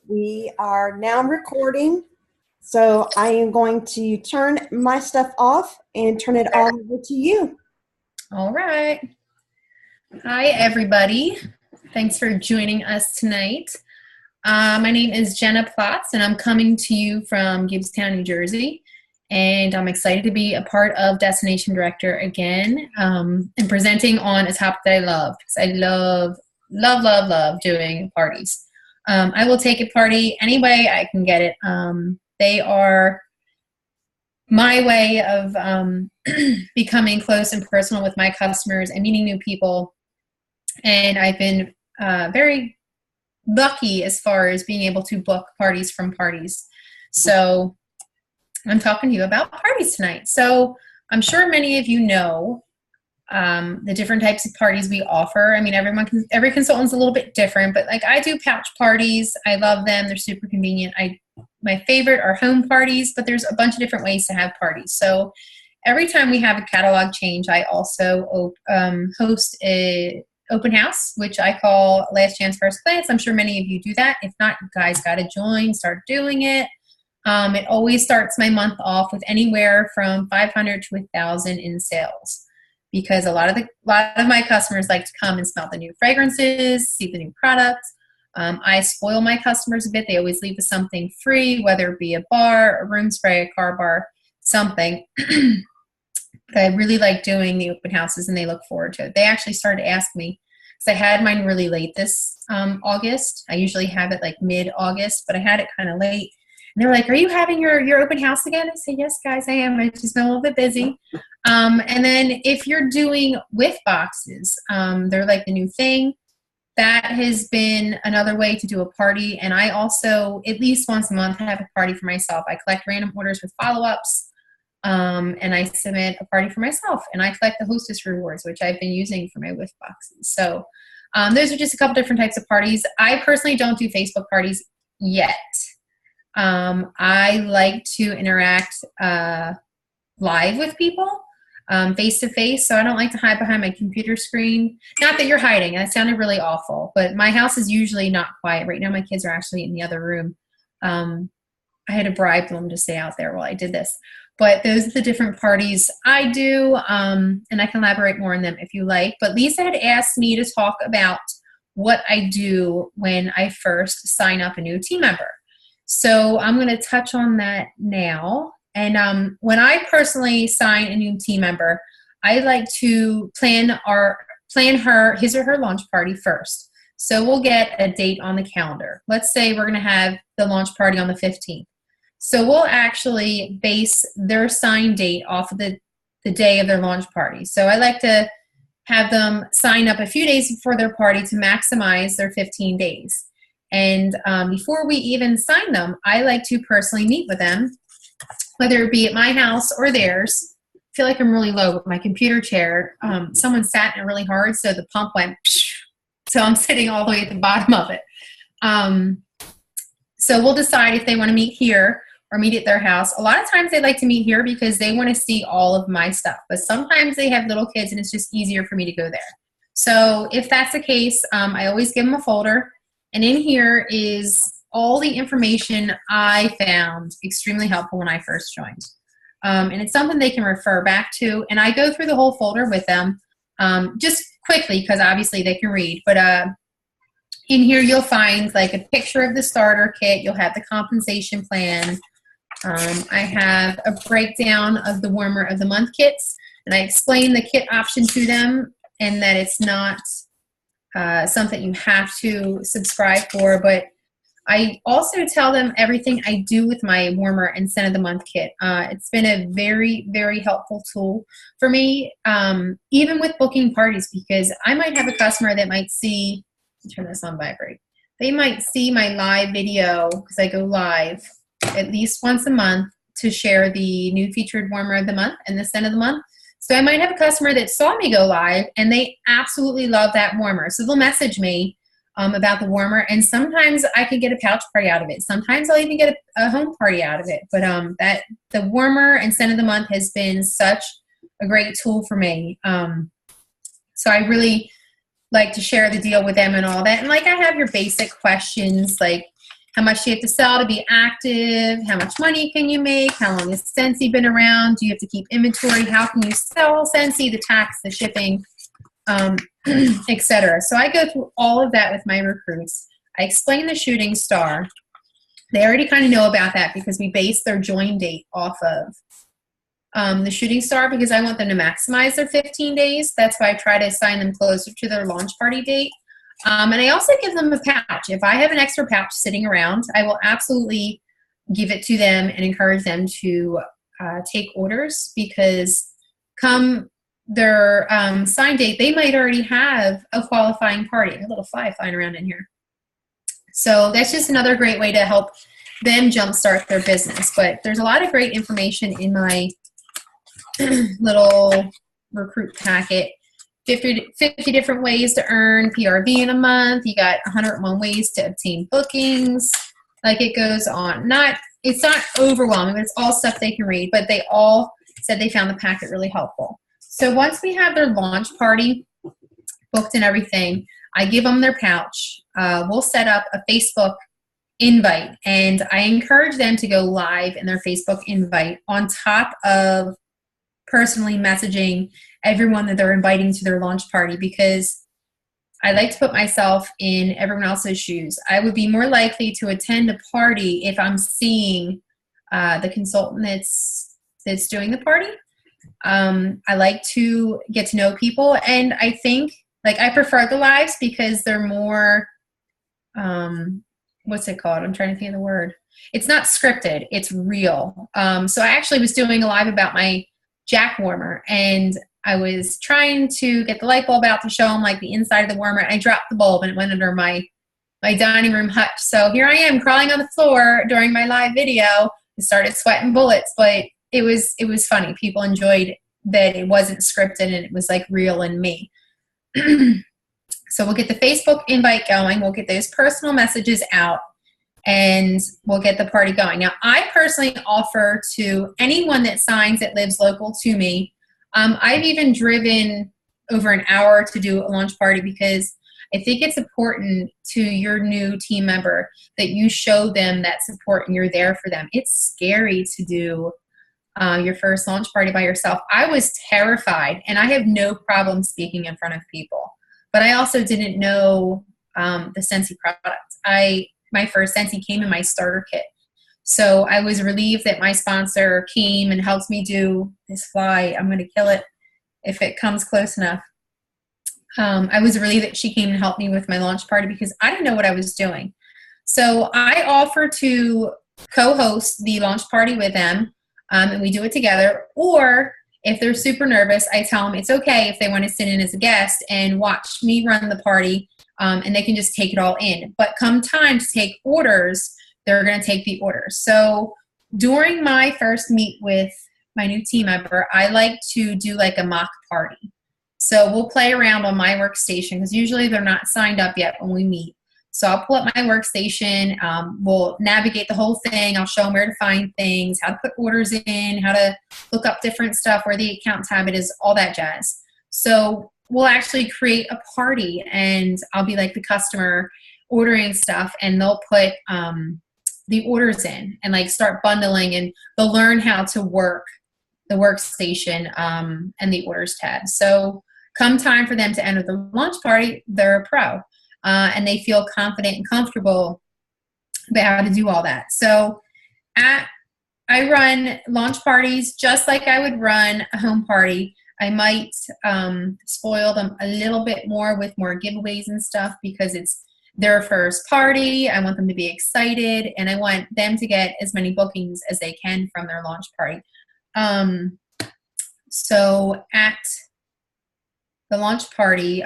We are now recording, so I am going to turn my stuff off and turn it all over to you. All right. Hi, everybody. Thanks for joining us tonight. My name is Jenna Plotts, and I'm coming to you from Gibbstown, New Jersey. And I'm excited to be a part of Destination Director again and presenting on a topic that I love, because I love doing parties. I will take a party any way I can get it. They are my way of becoming close and personal with my customers and meeting new people. And I've been very lucky as far as being able to book parties from parties. So I'm talking to you about parties tonight. So I'm sure many of you know the different types of parties we offer. I mean, every consultant's a little bit different, but like I do pouch parties. I love them. They're super convenient. My favorite are home parties, but there's a bunch of different ways to have parties. So every time we have a catalog change, I also host a open house, which I call Last Chance First Glance. I'm sure many of you do that. If not, you guys got to join, start doing it. It always starts my month off with anywhere from 500 to 1,000 in sales, because a lot of my customers like to come and smell the new fragrances, see the new products. I spoil my customers a bit. They always leave with something free, whether it be a bar, a room spray, a car bar, something. But I really like doing the open houses, and they look forward to it. They actually started to ask me, because I had mine really late this August. I usually have it like mid-August, but I had it kind of late. And they were like, are you having your open house again? I said, yes, guys, I am. I just been a little bit busy. And then if you're doing with boxes, they're like the new thing. That has been another way to do a party. And I also, at least once a month, have a party for myself. I collect random orders with follow-ups, and I submit a party for myself. And I collect the Hostess rewards, which I've been using for my with boxes. So those are just a couple different types of parties. I personally don't do Facebook parties yet. I like to interact live with people, face to face. So I don't like to hide behind my computer screen. Not that you're hiding. That sounded really awful, but my house is usually not quiet. Right now, my kids are actually in the other room. I had to bribe them to stay out there while I did this. But those are the different parties I do, and I can elaborate more on them if you like. But Lisa had asked me to talk about what I do when I first sign up a new team member. So I'm going to touch on that now. And when I personally sign a new team member, I like to plan his or her launch party first. So we'll get a date on the calendar. Let's say we're going to have the launch party on the 15th. So we'll actually base their sign date off of the day of their launch party. So I like to have them sign up a few days before their party to maximize their 15 days. And before we even sign them, I like to personally meet with them, whether it be at my house or theirs. I feel like I'm really low with my computer chair. Someone sat in it really hard, so the pump went, psh, so I'm sitting all the way at the bottom of it. So we'll decide if they want to meet here or meet at their house. A lot of times they like to meet here because they want to see all of my stuff, but sometimes they have little kids and it's just easier for me to go there. So if that's the case, I always give them a folder. And in here is all the information I found extremely helpful when I first joined. And it's something they can refer back to. And I go through the whole folder with them just quickly, because obviously they can read. But in here you'll find like a picture of the starter kit. You'll have the compensation plan. I have a breakdown of the Warmer of the Month kits. And I explain the kit option to them, and that it's not something you have to subscribe for, but I also tell them everything I do with my Warmer and Scent of the Month kit. It's been a very, very helpful tool for me, even with booking parties, because I might have a customer that might see, turn this on vibrate, they might see my live video, because I go live at least once a month to share the new featured Warmer of the Month and the Scent of the Month. So I might have a customer that saw me go live and they absolutely love that Warmer. So they'll message me about the Warmer, and sometimes I can get a pouch party out of it. Sometimes I'll even get a home party out of it. But the Warmer and Scent of the Month has been such a great tool for me. So I really like to share the deal with them and all that. And like I have your basic questions like, how much do you have to sell to be active? How much money can you make? How long has Scentsy been around? Do you have to keep inventory? How can you sell Scentsy? The tax, the shipping, etc. So I go through all of that with my recruits. I explain the shooting star. They already kind of know about that because we base their join date off of the shooting star, because I want them to maximize their 15 days. That's why I try to assign them closer to their launch party date. And I also give them a pouch. If I have an extra pouch sitting around, I will absolutely give it to them and encourage them to take orders, because come their sign date, they might already have a qualifying party. A little fly flying around in here. So that's just another great way to help them jumpstart their business. But there's a lot of great information in my little recruit packet. 50 different ways to earn PRV in a month. You got 101 ways to obtain bookings. Like, it goes on. It's not overwhelming, but it's all stuff they can read. But they all said they found the packet really helpful. So once we have their launch party booked and everything, I give them their pouch. We'll set up a Facebook invite, and I encourage them to go live in their Facebook invite on top of personally messaging everyone that they're inviting to their launch party, because I like to put myself in everyone else's shoes. I would be more likely to attend a party if I'm seeing the consultant that's doing the party. I like to get to know people, and I think, like, I prefer the lives because they're more, what's it called? I'm trying to think of the word. It's not scripted. It's real. So I actually was doing a live about my jack warmer, and I was trying to get the light bulb out to show them, like, the inside of the warmer, and I dropped the bulb and it went under my dining room hutch. So here I am crawling on the floor during my live video. I started sweating bullets, but it was funny. People enjoyed that it wasn't scripted and it was, like, real and me. So we'll get the Facebook invite going. We'll get those personal messages out, and we'll get the party going. Now, I personally offer to anyone that signs that lives local to me. I've even driven over an hour to do a launch party, because I think it's important to your new team member that you show them that support and you're there for them. It's scary to do your first launch party by yourself. I was terrified, and I have no problem speaking in front of people. But I also didn't know the Scentsy product. My first Scentsy came in my starter kit. So I was relieved that my sponsor came and helped me do this fly. I'm going to kill it if it comes close enough. I was relieved that she came and helped me with my launch party, because I didn't know what I was doing. So I offer to co-host the launch party with them, and we do it together. Or if they're super nervous, I tell them it's okay if they want to sit in as a guest and watch me run the party, and they can just take it all in. But come time to take orders, they're going to take the orders. So during my first meet with my new team member, I like to do like a mock party. So we'll play around on my workstation, because usually they're not signed up yet when we meet. So I'll pull up my workstation. We'll navigate the whole thing. I'll show them where to find things, how to put orders in, how to look up different stuff, where the account tab it is, all that jazz. So we'll actually create a party, and I'll be like the customer ordering stuff, and they'll put the orders in and like start bundling, and they'll learn how to work the workstation and the orders tab. So come time for them to enter the launch party, they're a pro. And they feel confident and comfortable about how to do all that. So I run launch parties just like I would run a home party. I might spoil them a little bit more with more giveaways and stuff, because it's their first party. I want them to be excited, and I want them to get as many bookings as they can from their launch party. So at the launch party,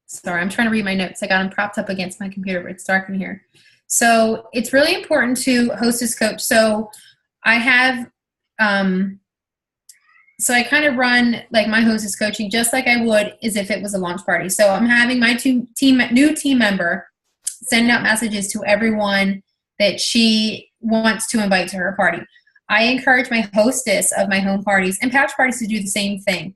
sorry, I'm trying to read my notes. I got them propped up against my computer, but it's dark in here. So it's really important to Hostess coach. So I have, so I kind of run like my Hostess coaching just like I would as if it was a launch party. So I'm having my new team member send out messages to everyone that she wants to invite to her party. I encourage my hostess of my home parties and pouch parties to do the same thing.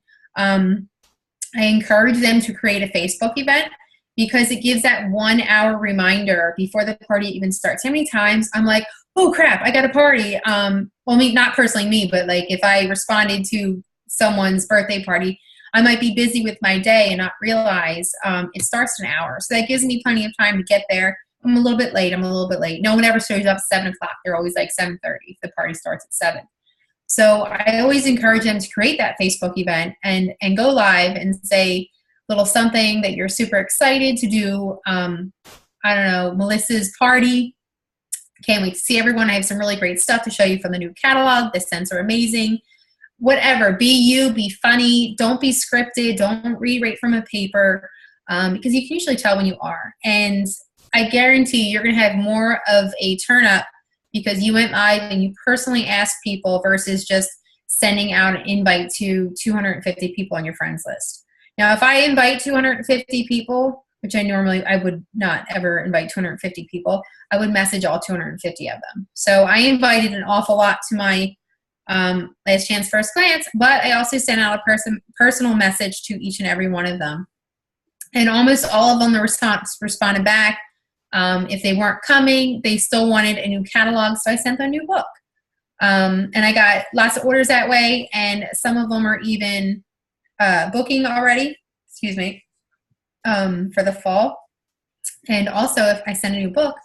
I encourage them to create a Facebook event, because it gives that 1 hour reminder before the party even starts. How many times I'm like, oh crap, I got a party. Well, not personally me, but like if I responded to someone's birthday party, I might be busy with my day and not realize it starts in an hour. So that gives me plenty of time to get there. I'm a little bit late. No one ever shows up at 7 o'clock. They're always like 7:30 if the party starts at 7. So I always encourage them to create that Facebook event and go live and say little something that you're super excited to do. I don't know, Melissa's party. Can't wait to see everyone. I have some really great stuff to show you from the new catalog. The scents are amazing. Whatever. Be you. Be funny. Don't be scripted. Don't read right from a paper because you can usually tell when you are. And I guarantee you're going to have more of a turn up because you went live and you personally asked people versus just sending out an invite to 250 people on your friends list. Now, if I invite 250 people, which I would not ever invite 250 people, I would message all 250 of them. So I invited an awful lot to my last chance first glance, but I also sent out a personal message to each and every one of them. And almost all of them responded back. If they weren't coming, they still wanted a new catalog, so I sent them a new book. And I got lots of orders that way, and some of them are even booking already, for the fall. And also, if I send a new book,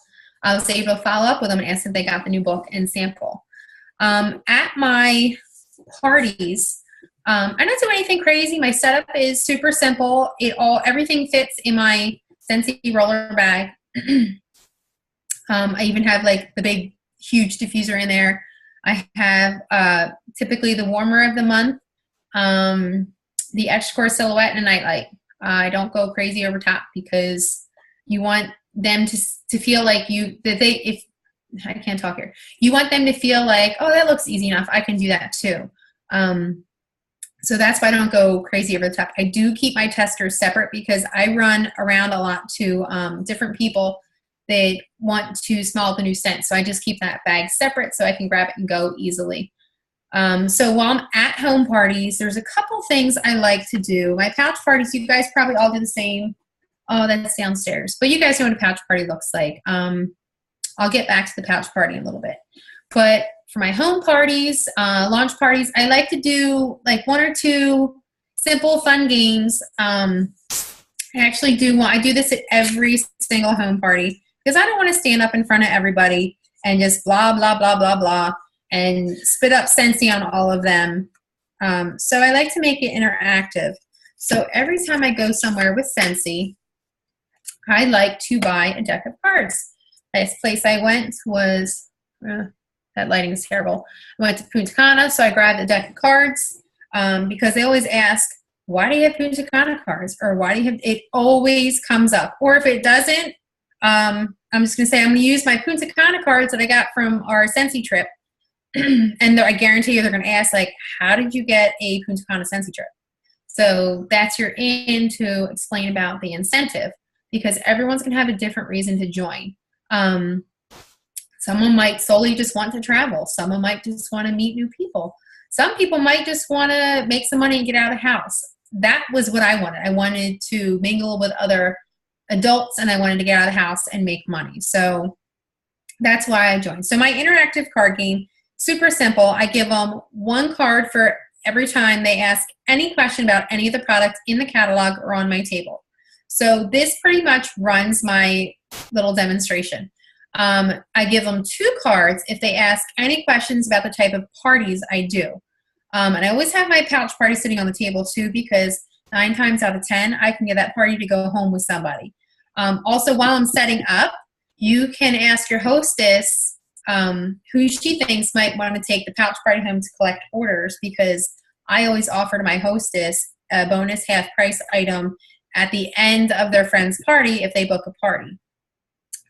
I was able to follow up with them and ask if they got the new book and sample. At my parties, I don't do anything crazy. My setup is super simple. Everything fits in my Scentsy roller bag. I even have like the big, huge diffuser in there. I have typically the warmer of the month, the Etched Core Silhouette and a Nightlight. I don't go crazy over top because you want them to feel like you want them to feel like, oh, that looks easy enough. I can do that too. So that's why I don't go crazy over the top. I do keep my testers separate because I run around a lot to different people that want to smell the new scent. So I just keep that bag separate so I can grab it and go easily. So while I'm at home parties, there's a couple things I like to do. My pouch parties, you guys probably all do the same. Oh, that's downstairs. But you guys know what a pouch party looks like. I'll get back to the pouch party in a little bit. But for my home parties, launch parties, I like to do like 1 or 2 simple fun games. I do this at every single home party because I don't want to stand up in front of everybody and just blah, blah, blah, blah, blah, and spit up Scentsy on all of them. So I like to make it interactive. So every time I go somewhere with Scentsy, I like to buy a deck of cards. Last place I went was, that lighting is terrible. I went to Punta Cana, so I grabbed a deck of cards because they always ask, why do you have Punta Cana cards? Or why do you have, it always comes up. Or if it doesn't, I'm just going to say I'm going to use my Punta Cana cards that I got from our Scentsy trip. And I guarantee you they're going to ask, like, how did you get a Punta Cana Scentsy trip? So that's your in to explain about the incentive because everyone's going to have a different reason to join. Someone might solely just want to travel. Someone might just want to meet new people. Some people might just want to make some money and get out of the house. That was what I wanted. I wanted to mingle with other adults and I wanted to get out of the house and make money. So that's why I joined. So my interactive card game, super simple. I give them 1 card for every time they ask any question about any of the products in the catalog or on my table. So this pretty much runs my little demonstration. I give them 2 cards if they ask any questions about the type of parties I do. And I always have my pouch party sitting on the table too because 9 times out of 10, I can get that party to go home with somebody. Also, while I'm setting up, you can ask your hostess who she thinks might want to take the pouch party home to collect orders because I always offer to my hostess a bonus half price item at the end of their friend's party if they book a party.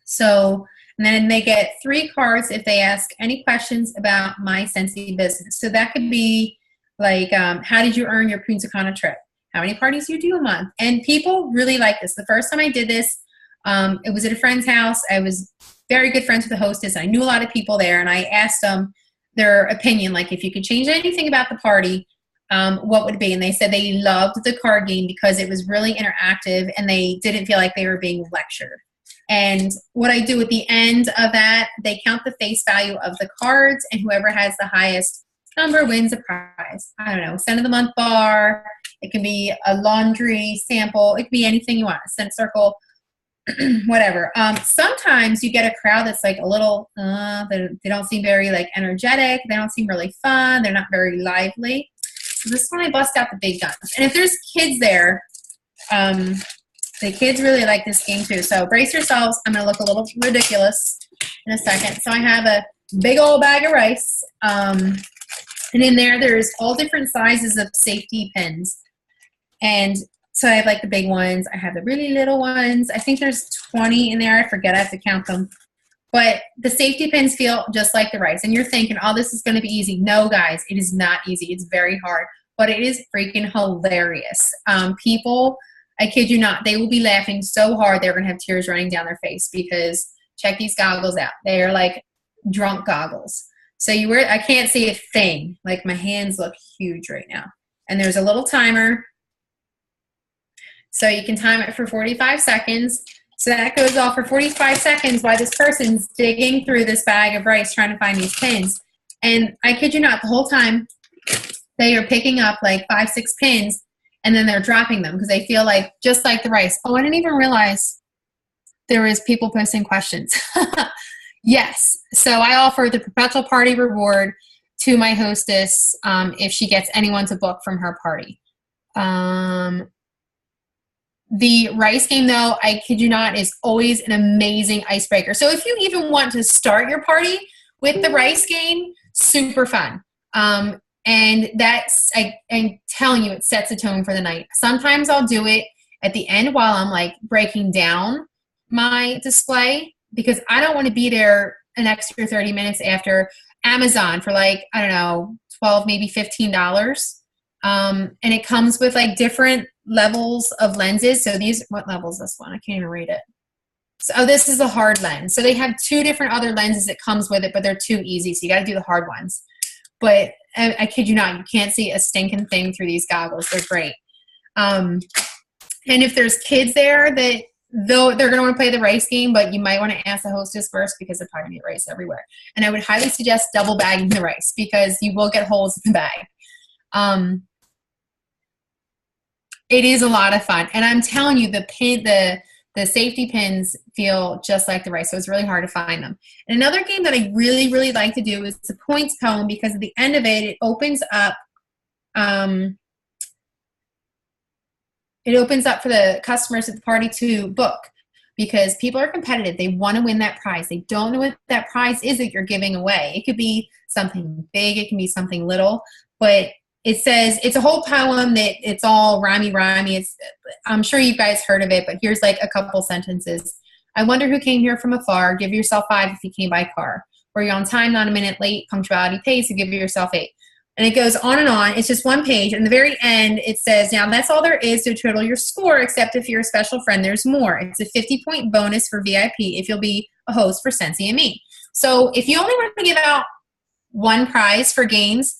So, and then they get 3 cards if they ask any questions about my Scentsy business. So that could be like, how did you earn your Punta Cana trip? How many parties do you do a month? And people really like this. The first time I did this, it was at a friend's house. I was very good friends with the hostess. I knew a lot of people there, and I asked them their opinion, like if you could change anything about the party, what would it be? And they said they loved the card game because it was really interactive and they didn't feel like they were being lectured. And what I do at the end of that, they count the face value of the cards, and whoever has the highest number wins a prize. I don't know, scent of the month bar. It can be a laundry sample. It can be anything you want, a scent circle, whatever. Sometimes you get a crowd that's like a little, they don't seem very like energetic. They don't seem really fun. They're not very lively. So this is when I bust out the big guns. And if there's kids there, the kids really like this game too. So brace yourselves. I'm going to look a little ridiculous in a second. So I have a big old bag of rice. And in there's all different sizes of safety pins. And so I have like the big ones. I have the really little ones. I think there's 20 in there. I forget. I have to count them. But the safety pins feel just like the rice. And you're thinking, oh, this is going to be easy. No, guys, it is not easy. It's very hard. But it is freaking hilarious. People, I kid you not, they will be laughing so hard they're going to have tears running down their face because check these goggles out. They are like drunk goggles. So you wear, I can't see a thing. Like my hands look huge right now. And there's a little timer. So you can time it for 45 seconds. So that goes off for 45 seconds while this person's digging through this bag of rice trying to find these pins. And I kid you not, the whole time they are picking up like 5, 6 pins and then they're dropping them because they feel like, just like the rice. Oh, I didn't even realize there was people posting questions. Yes. So I offer the perpetual party reward to my hostess if she gets anyone to book from her party. The rice game, though, I kid you not, is always an amazing icebreaker. So if you even want to start your party with the rice game, super fun. And that's, I'm telling you, it sets a tone for the night. Sometimes I'll do it at the end while I'm like breaking down my display because I don't want to be there an extra 30 minutes after Amazon for like, I don't know, $12, maybe $15. And it comes with like different levels of lenses. So these, what level is this one? I can't even read it. So, oh, this is a hard lens. So they have 2 different other lenses that comes with it, but they're too easy. So you got to do the hard ones. But I kid you not, you can't see a stinking thing through these goggles. They're great. And if there's kids there that, though they're going to want to play the rice game, but you might want to ask the hostess first because they're probably going to get rice everywhere. And I would highly suggest double bagging the rice because you will get holes in the bag. It is a lot of fun. And I'm telling you, the safety pins feel just like the rice, so it's really hard to find them. And another game that I really, really like to do is the points poem because at the end of it, it opens up for the customers at the party to book because people are competitive. They want to win that prize. They don't know what that prize is that you're giving away. It could be something big. It can be something little. But it says, it's a whole poem that it's all rhymey. I'm sure you guys heard of it, but here's like a couple sentences. I wonder who came here from afar. Give yourself 5 if you came by car. Were you on time, not a minute late? Punctuality pays, so give yourself 8. And it goes on and on. It's just one page. And the very end, it says, now that's all there is to total your score, except if you're a special friend, there's more. It's a 50-point bonus for VIP if you'll be a host for Scentsy and me. So if you only want to give out one prize for games,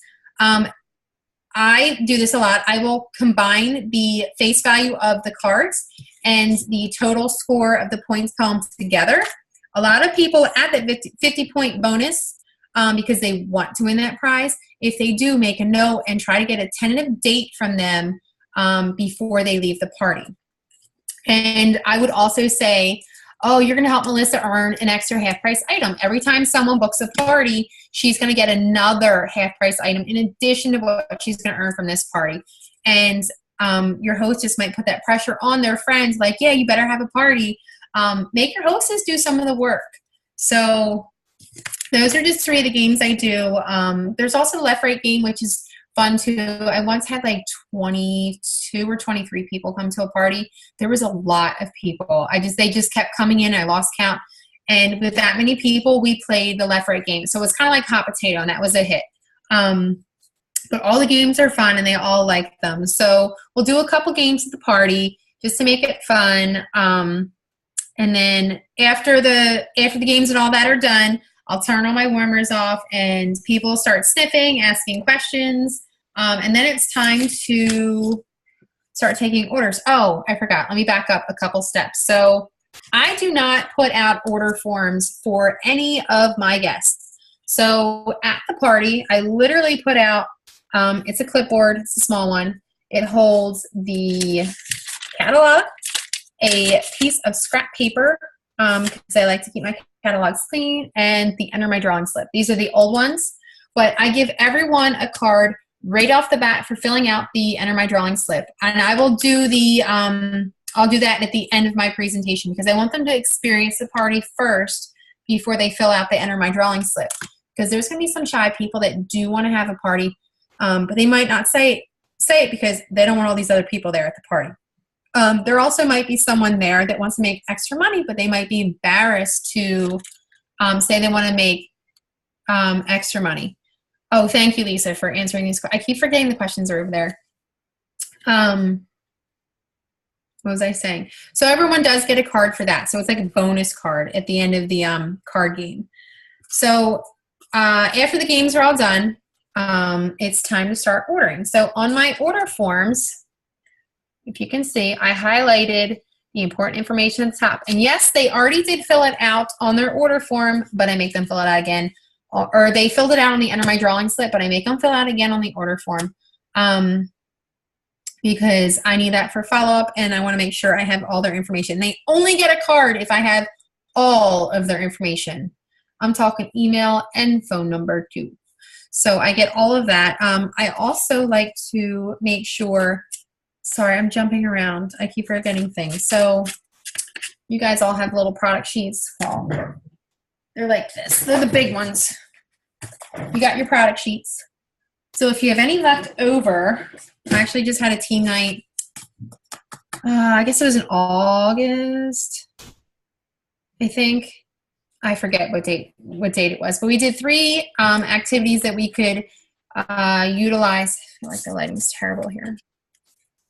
I do this a lot. I will combine the face value of the cards and the total score of the points poems together. A lot of people add that 50-point bonus because they want to win that prize. If they do, make a note and try to get a tentative date from them before they leave the party. And I would also say, oh, you're going to help Melissa earn an extra half-price item. Every time someone books a party, she's going to get another half-price item in addition to what she's going to earn from this party. And your hostess might put that pressure on their friends, like, yeah, you better have a party. Make your hostess do some of the work. So those are just 3 of the games I do. There's also the left-right game, which is fun too. I once had like 22 or 23 people come to a party. There was a lot of people. They just kept coming in. I lost count. And with that many people, we played the left-right game. So it was kind of like hot potato, and that was a hit. But all the games are fun, and they all like them. So we'll do a couple games at the party just to make it fun. And then after the games and all that are done, I'll turn all my warmers off, and people start sniffing, asking questions. And then it's time to start taking orders. Oh, I forgot. Let me back up a couple steps. So I do not put out order forms for any of my guests. So at the party, I literally put out, it's a clipboard, it's a small one. It holds the catalog, a piece of scrap paper, because I like to keep my catalogs clean, and the Enter My Drawing slip. These are the old ones, but I give everyone a card right off the bat for filling out the Enter My Drawing slip. And I will do the, I'll do that at the end of my presentation because I want them to experience the party first before they fill out the Enter My Drawing slip. Because there's going to be some shy people that do want to have a party, but they might not say it because they don't want all these other people there at the party. There also might be someone there that wants to make extra money, but they might be embarrassed to say they want to make extra money. Oh, thank you, Lisa, for answering these. I keep forgetting the questions are over there. What was I saying? So everyone does get a card for that. So it's like a bonus card at the end of the card game. So after the games are all done, it's time to start ordering. So on my order forms, if you can see, I highlighted the important information at the top. And yes, they already did fill it out on their order form, but I make them fill it out again. Or they filled it out on the Enter My Drawing slip, but I make them fill out again on the order form because I need that for follow-up, and I want to make sure I have all their information. They only get a card if I have all of their information. I'm talking email and phone number too. So I get all of that. I also like to make sure, sorry, I'm jumping around. I keep forgetting things. So you guys all have little product sheets. Well, they're like this. They're the big ones. You got your product sheets. So if you have any left over, I actually just had a team night. I guess it was in August, I think. I forget what date it was, but we did 3 activities that we could utilize. I feel like the lighting's terrible here.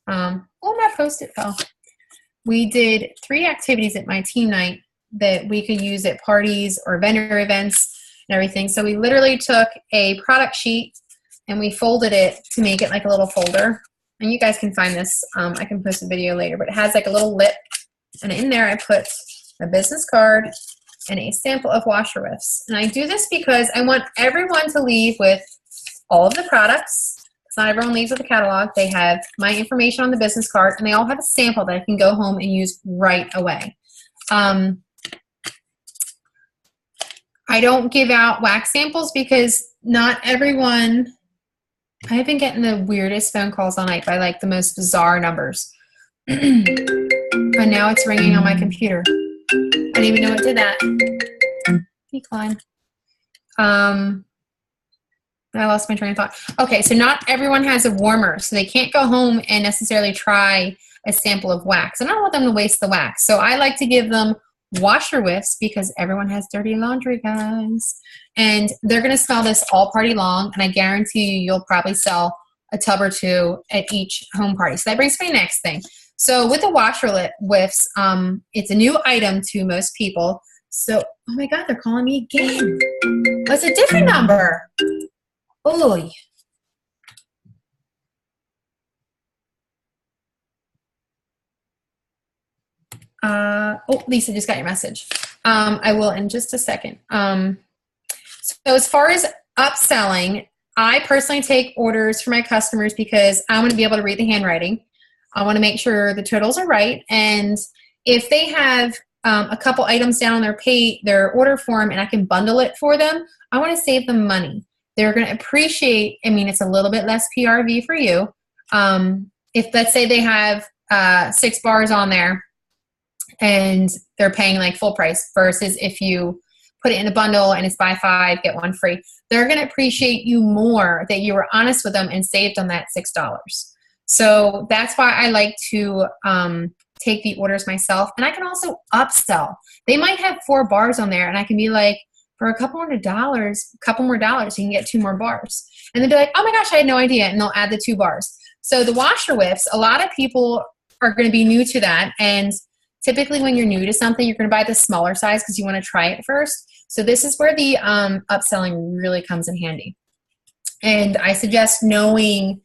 Oh, my Post-it fell. We did 3 activities at my team night that we could use at parties or vendor events and everything. So we literally took a product sheet and we folded it to make it like a little folder. And you guys can find this. I can post a video later, but it has like a little lip. And in there I put a business card and a sample of washer whiffs. And I do this because I want everyone to leave with all of the products. It's not everyone leaves with a catalog. They have my information on the business card, and they all have a sample that I can go home and use right away. I don't give out wax samples because not everyone, I've been getting the weirdest phone calls all night by like the most bizarre numbers. And now it's ringing on my computer. I didn't even know it did that. Decline. I lost my train of thought. Okay, so not everyone has a warmer, so they can't go home and necessarily try a sample of wax. I don't want them to waste the wax. So I like to give them washer whiffs because everyone has dirty laundry, guys. And they're going to smell this all party long, and I guarantee you'll probably sell a tub or 2 at each home party. So that brings me to the next thing. So with the washer whiffs, it's a new item to most people. So, oh my God, they're calling me again. Oh, it's a different number. Oh. Oh, Lisa, just got your message. I will in just a second. So as far as upselling, I personally take orders for my customers because I want to be able to read the handwriting. I want to make sure the totals are right. And if they have a couple items down on their order form and I can bundle it for them, I want to save them money. They're going to appreciate, I mean, it's a little bit less PRV for you. If let's say they have 6 bars on there and they're paying like full price versus if you put it in a bundle and it's buy 5, get 1 free, they're going to appreciate you more that you were honest with them and saved on that $6. So that's why I like to take the orders myself. And I can also upsell. They might have 4 bars on there and I can be like, for a couple more dollars, you can get 2 more bars. And they'll be like, oh my gosh, I had no idea. And they'll add the 2 bars. So the washer whiffs, a lot of people are going to be new to that. And typically when you're new to something, you're going to buy the smaller size because you want to try it first. So this is where the upselling really comes in handy. And I suggest knowing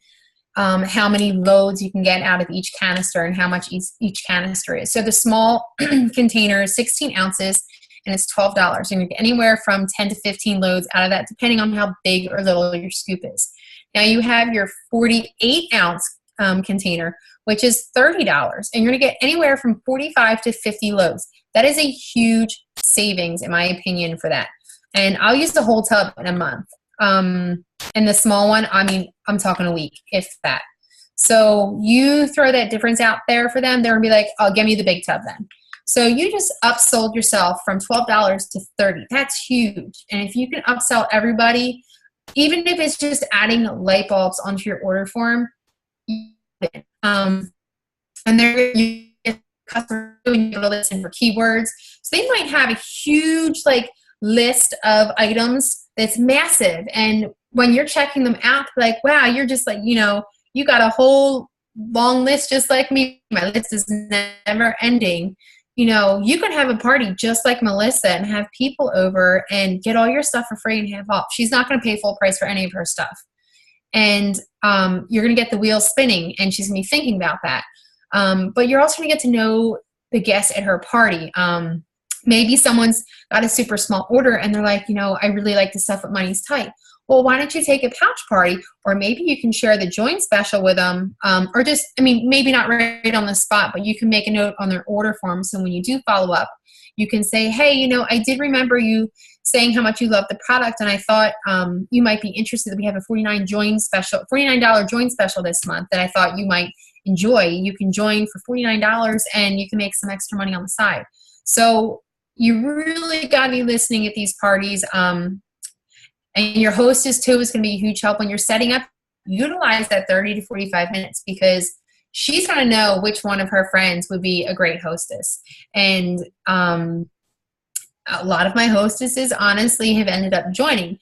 how many loads you can get out of each canister and how much each canister is. So the small container is 16 ounces and it's $12. And you get anywhere from 10 to 15 loads out of that, depending on how big or little your scoop is. Now you have your 48 ounce container, which is $30. And you're going to get anywhere from 45 to 50 loads. That is a huge savings, in my opinion, for that. And I'll use the whole tub in a month. And the small one, I mean, I'm talking a week, if that. So you throw that difference out there for them, they're going to be like, oh, give me the big tub then. So you just upsold yourself from $12 to $30. That's huge. And if you can upsell everybody, even if it's just adding light bulbs onto your order form, and they're customers doing to listen for keywords. So they might have a huge list of items that's massive. And when you're checking them out, like, wow, you're just you got a whole long list just like me. My list is never ending. You can have a party just like Melissa and have people over and get all your stuff for free and have off. She's not going to pay full price for any of her stuff. And you're going to get the wheel spinning, and she's going to be thinking about that. But you're also going to get to know the guests at her party. Maybe someone's got a super small order and they're like, I really like the stuff, but money's tight. Well, why don't you take a pouch party? Or maybe you can share the joint special with them. Or just, maybe not right on the spot, but you can make a note on their order form. So when you do follow up, you can say, hey, I did remember you saying how much you love the product, and I thought you might be interested. We have a $49 joint special this month that I thought you might enjoy. You can join for $49 and you can make some extra money on the side. So you really got to be listening at these parties. And your hostess too is going to be a huge help when you're setting up. Utilize that 30 to 45 minutes because she's going to know which one of her friends would be a great hostess. And a lot of my hostesses honestly have ended up joining.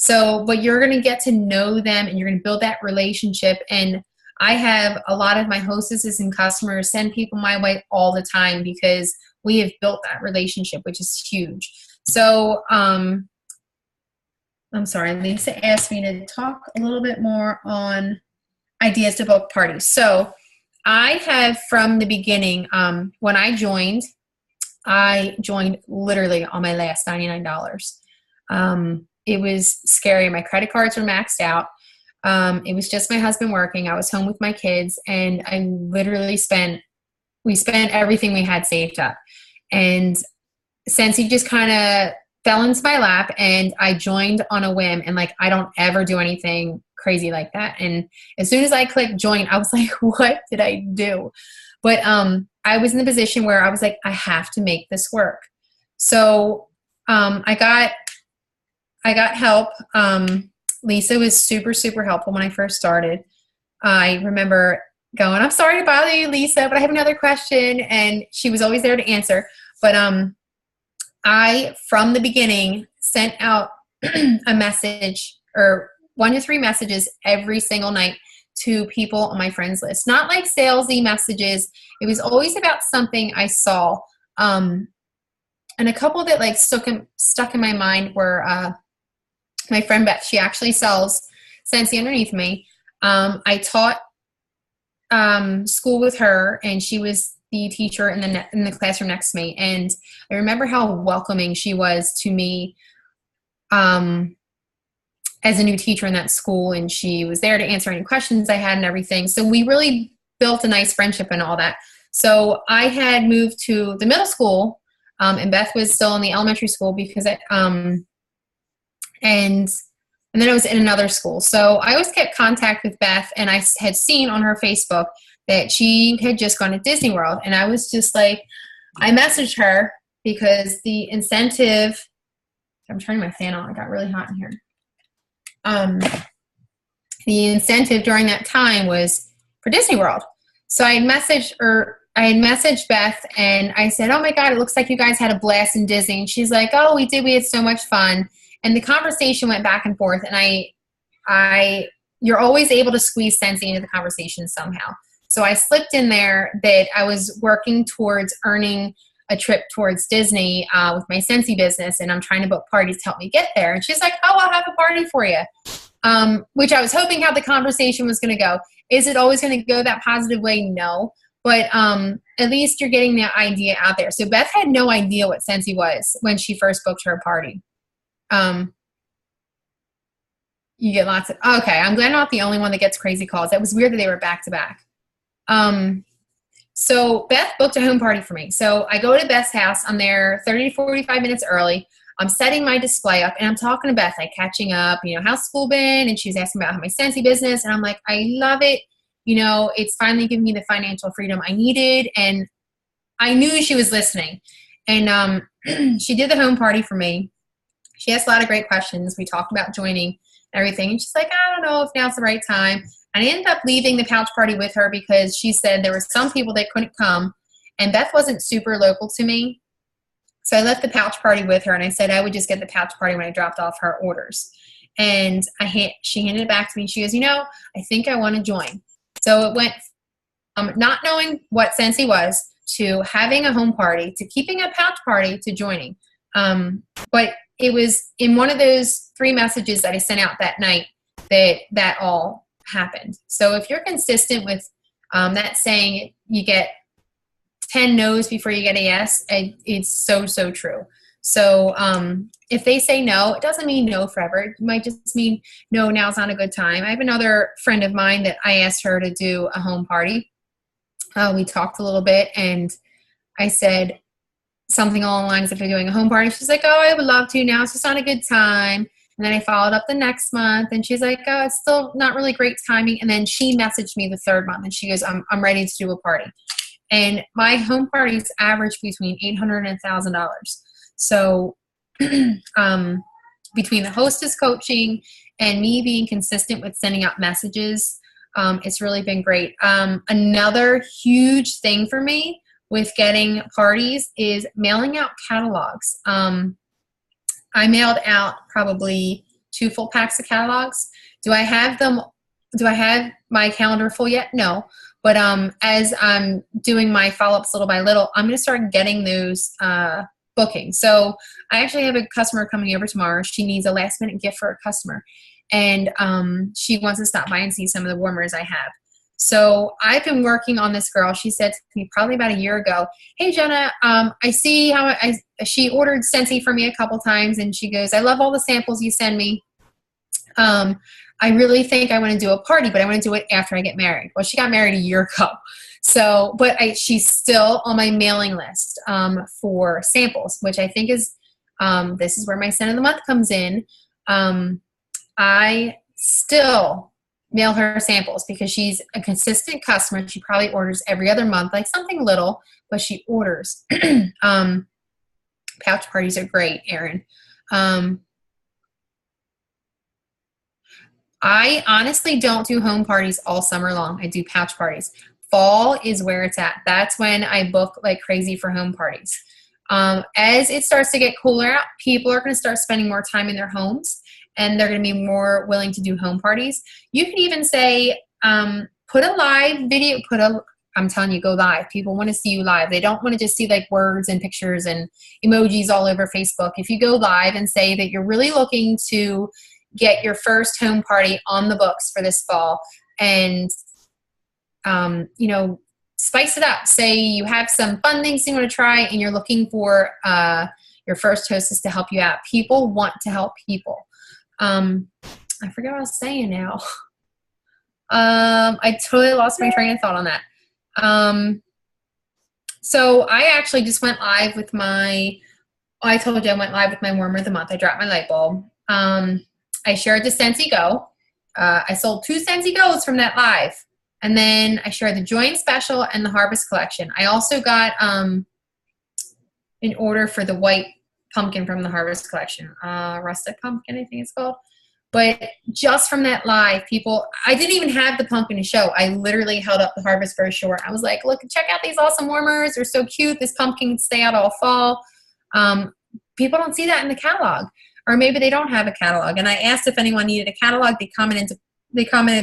But you're going to get to know them and you're going to build that relationship. And I have a lot of my hostesses and customers send people my way all the time because we have built that relationship, which is huge. So, I'm sorry, Lisa asked me to talk a little bit more on ideas to book parties. So I have from the beginning, when I joined literally on my last $99. It was scary. My credit cards were maxed out. It was just my husband working. I was home with my kids, and I literally we spent everything we had saved up. And Scentsy just kind of fell into my lap, and I joined on a whim. And I don't ever do anything crazy like that. And as soon as I clicked join, I was like, what did I do? But I was in the position where I was like, I have to make this work. So I got help. Lisa was super, super helpful when I first started. I remember going, I'm sorry to bother you, Lisa, but I have another question. And she was always there to answer. But I, from the beginning, sent out a message or 1 to 3 messages every single night to people on my friends list. Not like salesy messages. It was always about something I saw. And a couple that stuck in my mind were my friend Beth. She actually sells Scentsy underneath me. I taught school with her, and she was the teacher in the classroom next to me. And I remember how welcoming she was to me as a new teacher in that school, and she was there to answer any questions I had and everything. So we really built a nice friendship and all that. So I had moved to the middle school, and Beth was still in the elementary school because and then I was in another school. So I always kept contact with Beth, and I had seen on her Facebook that she had just gone to Disney World. And I was just like, I messaged her because the incentive, I'm turning my fan on, it got really hot in here. The incentive during that time was for Disney World. So I had messaged Beth, and I said, oh my God, it looks like you guys had a blast in Disney. And she's like, oh, we did. We had so much fun. And the conversation went back and forth. And you're always able to squeeze Scentsy into the conversation somehow. So I slipped in there that I was working towards earning a trip towards Disney with my Scentsy business, and I'm trying to book parties to help me get there. And she's like, oh, I'll have a party for you. which I was hoping how the conversation was going to go. Is it always going to go that positive way? No. But at least you're getting that idea out there. So Beth had no idea what Scentsy was when she first booked her party. You get lots of, okay, I'm glad I'm not the only one that gets crazy calls. That was weird that they were back to back. So Beth booked a home party for me. So I go to Beth's house. I'm there 30 to 45 minutes early. I'm setting my display up, and I'm talking to Beth, like catching up, how's school been? And she's asking about my Scentsy business. And I'm like, I love it. It's finally given me the financial freedom I needed. And I knew she was listening. And she did the home party for me. She asked a lot of great questions. We talked about joining everything. And she's like, I don't know if now's the right time. And I ended up leaving the pouch party with her because she said there were some people that couldn't come. And Beth wasn't super local to me. So I left the pouch party with her, and I said I would just get the pouch party when I dropped off her orders. And she handed it back to me. She goes, I think I want to join. So it went from not knowing what Scentsy was to having a home party to keeping a pouch party to joining. But it was in one of those 3 messages that I sent out that night that all happened. So if you're consistent with that saying, you get 10 no's before you get a yes, it's so, so true. So if they say no, it doesn't mean no forever. It might just mean no, now's not a good time. I have another friend of mine that I asked her to do a home party. We talked a little bit, and I said something along the lines of doing a home party. She's like, oh, I would love to. Now it's just not a good time. And then I followed up the next month, and she's like, oh, it's still not really great timing. And then she messaged me the 3rd month, and she goes, I'm ready to do a party. And my home parties average between $800 and $1,000. So between the hostess coaching and me being consistent with sending out messages, it's really been great. Another huge thing for me with getting parties is mailing out catalogs. I mailed out probably 2 full packs of catalogs. Do I have my calendar full yet? No. But as I'm doing my follow-ups little by little, I'm going to start getting those bookings. So I actually have a customer coming over tomorrow. She needs a last-minute gift for a customer. And she wants to stop by and see some of the warmers I have. So I've been working on this girl. She said to me probably about a year ago, hey, Jenna, I see how she ordered Scentsy for me a couple times. And she goes, I love all the samples you send me. I really think I want to do a party, but I want to do it after I get married. Well, she got married a year ago. So, but she's still on my mailing list for samples, which I think is, this is where my scent of the month comes in. I still mail her samples because she's a consistent customer. She probably orders every other month, like something little, but she orders. Pouch parties are great, Erin. I honestly don't do home parties all summer long. I do pouch parties. Fall is where it's at. That's when I book like crazy for home parties. As it starts to get cooler out, people are going to start spending more time in their homes, and they're going to be more willing to do home parties. You can even say, put a live video, I'm telling you, go live. People want to see you live. They don't want to just see like words and pictures and emojis all over Facebook. If you go live and say that you're really looking to get your first home party on the books for this fall, and spice it up. Say you have some fun things you want to try, and you're looking for your first hostess to help you out. People want to help people. I forgot what I was saying now. I totally lost my train of thought on that. So I actually just went live with I told you I went live with my warmer of the month. I dropped my light bulb. I shared the Scentsy Go. I sold 2 Scentsy Go's from that live. And then I shared the Join Special and the Harvest Collection. I also got an order for the white pumpkin from the Harvest Collection. Rustic Pumpkin, I think it's called. But just from that live, I didn't even have the pumpkin to show. I literally held up the Harvest brochure. I was like, look, check out these awesome warmers. They're so cute. This pumpkin can stay out all fall. People don't see that in the catalog. Or maybe they don't have a catalog. And I asked if anyone needed a catalog. They commented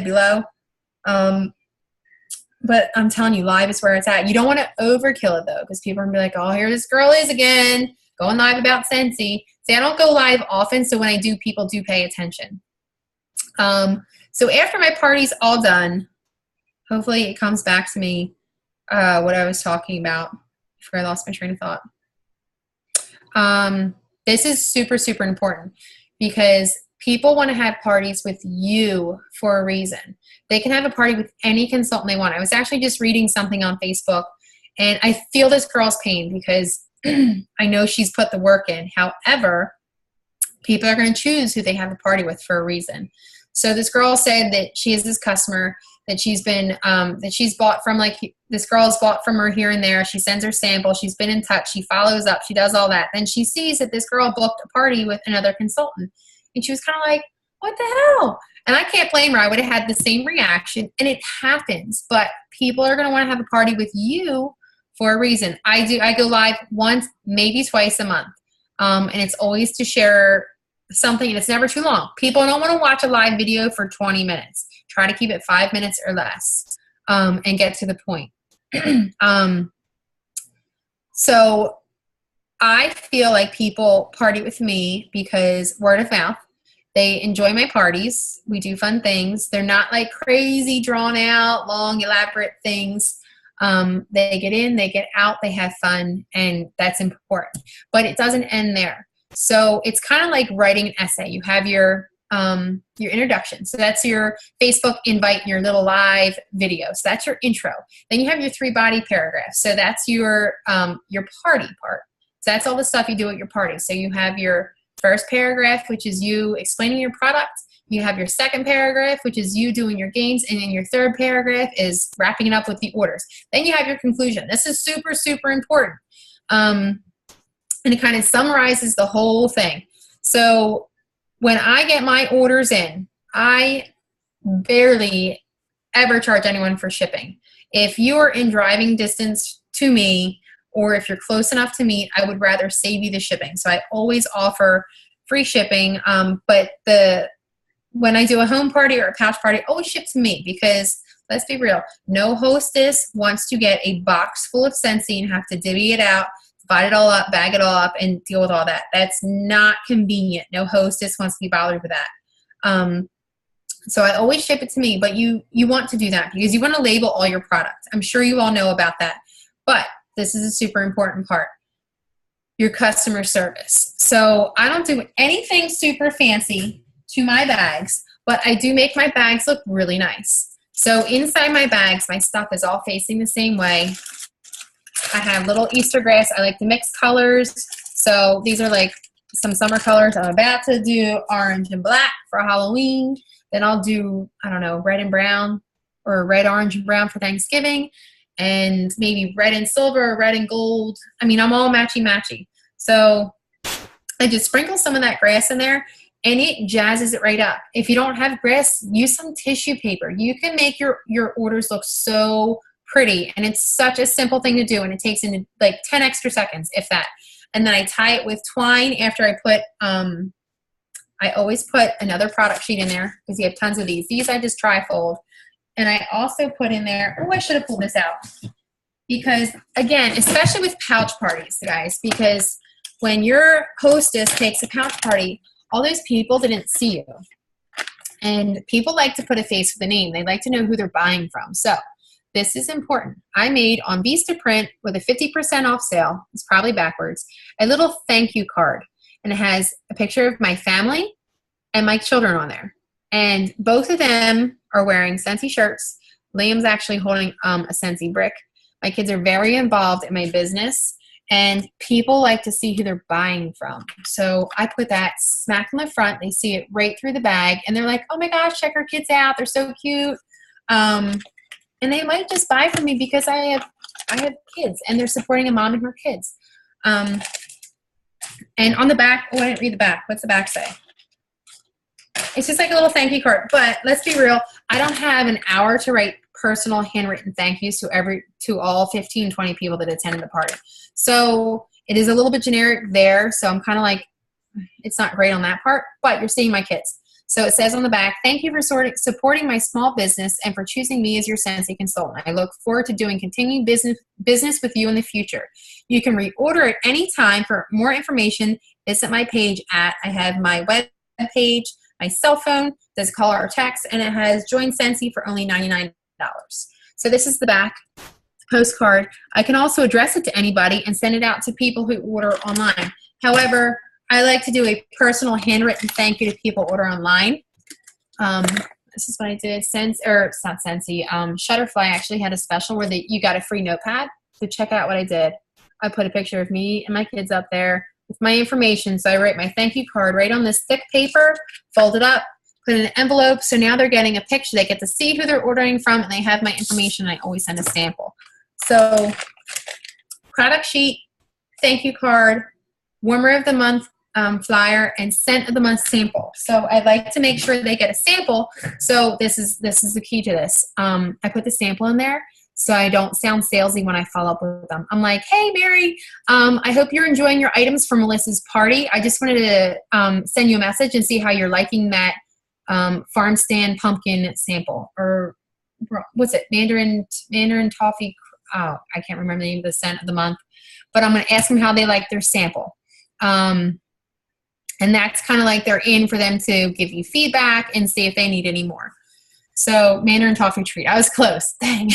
below. But I'm telling you, live is where it's at. You don't want to overkill it, though, because people are going to be like, oh, here this girl is again, going live about Scentsy. See, I don't go live often, so when I do, people do pay attention. So after my party's all done, hopefully it comes back to me what I was talking about before I lost my train of thought. This is super, super important because people want to have parties with you for a reason. They can have a party with any consultant they want. I was actually just reading something on Facebook, and I feel this girl's pain because I know she's put the work in. However, people are going to choose who they have a party with for a reason. So this girl said that she has this customer that she's been that she's bought from, like, this girl's bought from her here and there. She sends her sample. She's been in touch. She follows up. She does all that. Then she sees that this girl booked a party with another consultant. And she was kind of like, what the hell? And I can't blame her. I would have had the same reaction. And it happens. But people are going to want to have a party with you for a reason. I go live once, maybe twice a month. And it's always to share something, and it's never too long. People don't want to watch a live video for 20 minutes. Try to keep it 5 minutes or less, and get to the point. So I feel like people party with me because word of mouth. They enjoy my parties. We do fun things. They're not like crazy, drawn out, long, elaborate things. They get in, they get out, they have fun, and that's important. But it doesn't end there. So it's kind of like writing an essay. You have your introduction. So that's your Facebook invite, your little live video. So that's your intro. Then you have your 3 body paragraphs. So that's your party part. So that's all the stuff you do at your party. So you have your first paragraph, which is you explaining your product. You have your second paragraph, which is you doing your games. And then your third paragraph is wrapping it up with the orders. Then you have your conclusion. This is super, super important. And it kind of summarizes the whole thing. So when I get my orders in, I barely ever charge anyone for shipping. If you are in driving distance to me, or if you're close enough to meet, I would rather save you the shipping. So I always offer free shipping. But when I do a home party or a pouch party, always ship to me because, let's be real, no hostess wants to get a box full of Scentsy and have to divvy it out, divide it all up, bag it all up, and deal with all that. That's not convenient. No hostess wants to be bothered with that. So I always ship it to me, but you want to do that because you want to label all your products. I'm sure you all know about that. But this is a super important part. Your customer service. So I don't do anything super fancy to my bags, but I do make my bags look really nice. So inside my bags, my stuff is all facing the same way. I have little Easter grass. I like to mix colors. So these are like some summer colors. I'm about to do orange and black for Halloween. Then I'll do, I don't know, red and brown, or red, orange, and brown for Thanksgiving. And maybe red and silver, red and gold. I mean, I'm all matchy-matchy. So I just sprinkle some of that grass in there, and it jazzes it right up. If you don't have grass, use some tissue paper. You can make your orders look so pretty, and it's such a simple thing to do, and it takes into like 10 extra seconds, if that. And then I tie it with twine after I put, I always put another product sheet in there because you have tons of these. These I just trifold. And I also put in there, oh, I should have pulled this out. Because, again, especially with pouch parties, guys, because when your hostess takes a pouch party, all those people didn't see you. And people like to put a face with a name. They like to know who they're buying from. So this is important. I made on Vistaprint with a 50% off sale, it's probably backwards, a little thank you card. And it has a picture of my family and my children on there. And both of them are wearing Scentsy shirts. Liam's actually holding a Scentsy brick. My kids are very involved in my business, and people like to see who they're buying from. So I put that smack in the front. They see it right through the bag, and they're like, oh my gosh, check our kids out. They're so cute. And they might just buy from me because I have kids, and they're supporting a mom and her kids. And on the back, oh, I didn't read the back. What's the back say? It's just like a little thank you card. But let's be real, I don't have an hour to write personal handwritten thank yous to all 15, 20 people that attended the party. So it is a little bit generic there. So I'm kind of like, it's not great on that part, but you're seeing my kids. So it says on the back, thank you for supporting my small business and for choosing me as your Scentsy consultant. I look forward to doing continuing business with you in the future. You can reorder at any time. For more information, visit my page I have my web page, my cell phone, does call or text, and it has join Scentsy for only $99. So this is the back postcard. I can also address it to anybody and send it out to people who order online. However, I like to do a personal handwritten thank you to people who order online. This is what I did. It's not Scentsy. Shutterfly actually had a special where you got a free notepad. So check out what I did. I put a picture of me and my kids up there with my information. So I write my thank you card right on this thick paper, fold it up, put it in an envelope. So now they're getting a picture. They get to see who they're ordering from, and they have my information. I always send a sample. So product sheet, thank you card, warmer of the month flyer, and scent of the month sample. So I like to make sure they get a sample. So this is the key to this. I put the sample in there so I don't sound salesy when I follow up with them. I'm like, hey, Mary, I hope you're enjoying your items for Melissa's party. I just wanted to send you a message and see how you're liking that farm stand pumpkin sample. Or what's it? Mandarin toffee. Oh, I can't remember the name of the scent of the month. But I'm going to ask them how they like their sample. And that's kind of like they're in for them to give you feedback and see if they need any more. So Mandarin toffee treat. I was close. Dang.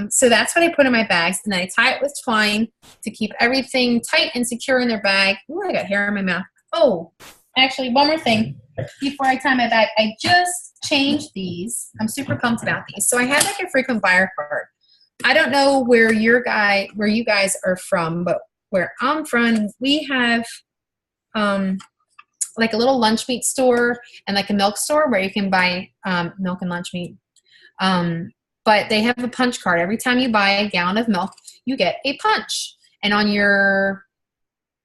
So that's what I put in my bags. And then I tie it with twine to keep everything tight and secure in their bag. Ooh, I got hair in my mouth. Oh, actually, one more thing before I tie my bag. I just changed these. I'm super pumped about these. So I had like a frequent buyer card. I don't know where you guys are from, but where I'm from, we have like a little lunch meat store and like a milk store where you can buy milk and lunch meat. But they have a punch card. Every time you buy a gallon of milk, you get a punch. And on your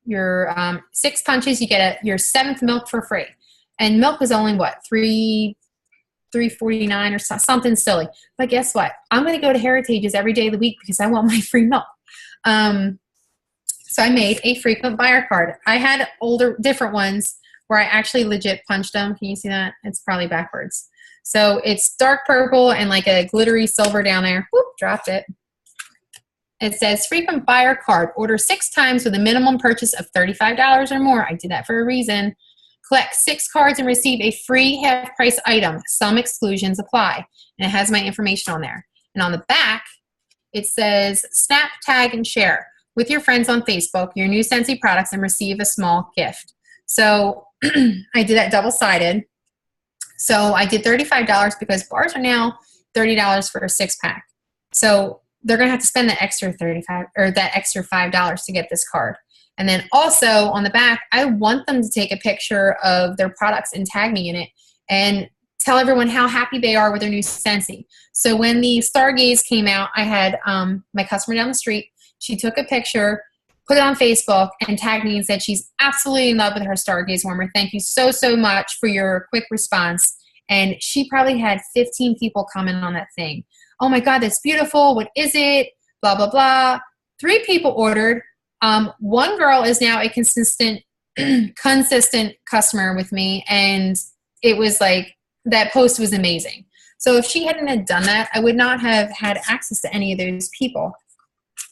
6 punches, you get your 7th milk for free. And milk is only what, $3.49 or something silly. But guess what? I'm going to go to Heritage's every day of the week because I want my free milk. So I made a frequent buyer card. I had different ones where I actually legit punched them. Can you see that? It's probably backwards. So it's dark purple and like a glittery silver down there. Whoop, dropped it. It says frequent buyer card. Order 6 times with a minimum purchase of $35 or more. I did that for a reason. Collect 6 cards and receive a free half-price item. Some exclusions apply. And it has my information on there. And on the back, it says snap, tag, and share with your friends on Facebook your new Scentsy products and receive a small gift. So I did that double-sided. So I did $35 because bars are now $30 for a 6-pack. So they're going to have to spend that extra $5 to get this card. And then also on the back, I want them to take a picture of their products and tag me in it and tell everyone how happy they are with their new Scentsy. So when the Stargaze came out, I had my customer down the street. She took a picture, put it on Facebook, and tagged me and said she's absolutely in love with her Stargaze warmer. Thank you so, so much for your quick response. And she probably had 15 people comment on that thing. Oh my God, that's beautiful. What is it? Blah, blah, blah. 3 people ordered. One girl is now a consistent customer with me, and it was like that post was amazing. So if she hadn't had done that, I would not have had access to any of those people.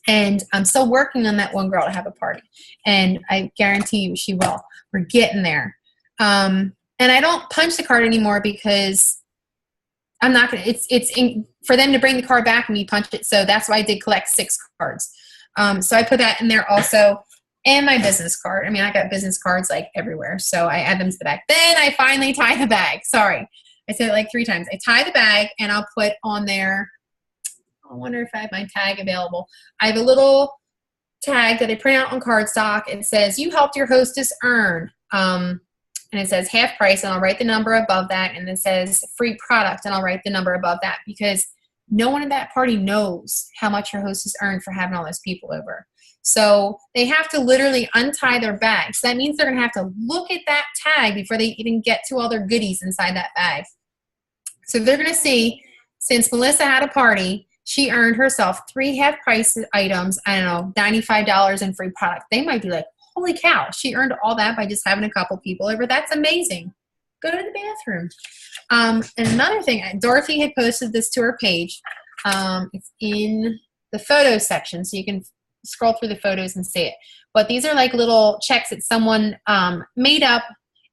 And I'm still working on that one girl to have a party, and I guarantee you she will. We're getting there. And I don't punch the card anymore because I'm not gonna. It's for them to bring the card back and me punch it. So that's why I did collect 6 cards. So I put that in there also, and my business card. I mean, I got business cards like everywhere, so I add them to the bag. Then I finally tie the bag. Sorry, I said it like 3 times. I tie the bag, and I'll put on there. I wonder if I have my tag available. I have a little tag that I print out on cardstock. It says, "You helped your hostess earn," and it says half price, and I'll write the number above that, and it says free product, and I'll write the number above that, because no one at that party knows how much your hostess earned for having all those people over. So they have to literally untie their bag. So that means they're going to have to look at that tag before they even get to all their goodies inside that bag. So they're going to see, since Melissa had a party, she earned herself 3 half-price items, I don't know, $95 in free product. They might be like, holy cow, she earned all that by just having a couple people over. That's amazing. Go to the bathroom. And another thing, Dorothy had posted this to her page. It's in the photos section, so you can scroll through the photos and see it. But these are like little checks that someone made up,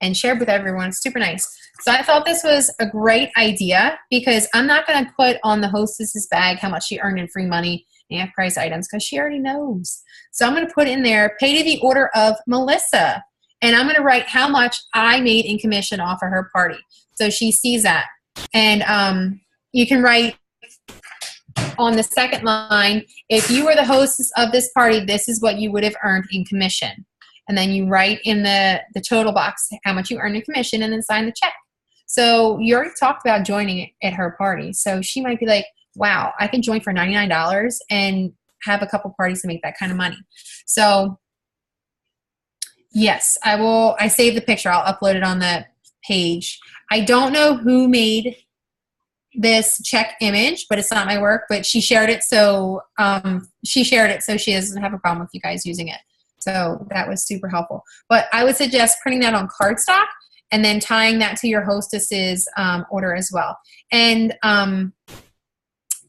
and shared with everyone. It's super nice. So I thought this was a great idea because I'm not going to put on the hostess's bag how much she earned in free money and half price items because she already knows. So I'm going to put in there, pay to the order of Melissa. And I'm going to write how much I made in commission off of her party. So she sees that. And you can write on the second line, if you were the hostess of this party, this is what you would have earned in commission. And then you write in the total box how much you earned in commission and then sign the check. So you already talked about joining at her party. So she might be like, wow, I can join for $99 and have a couple parties to make that kind of money. So yes, I will. I saved the picture. I'll upload it on the page. I don't know who made this check image, but it's not my work, but she shared it. So she doesn't have a problem with you guys using it. So that was super helpful. But I would suggest printing that on cardstock and then tying that to your hostess's order as well. And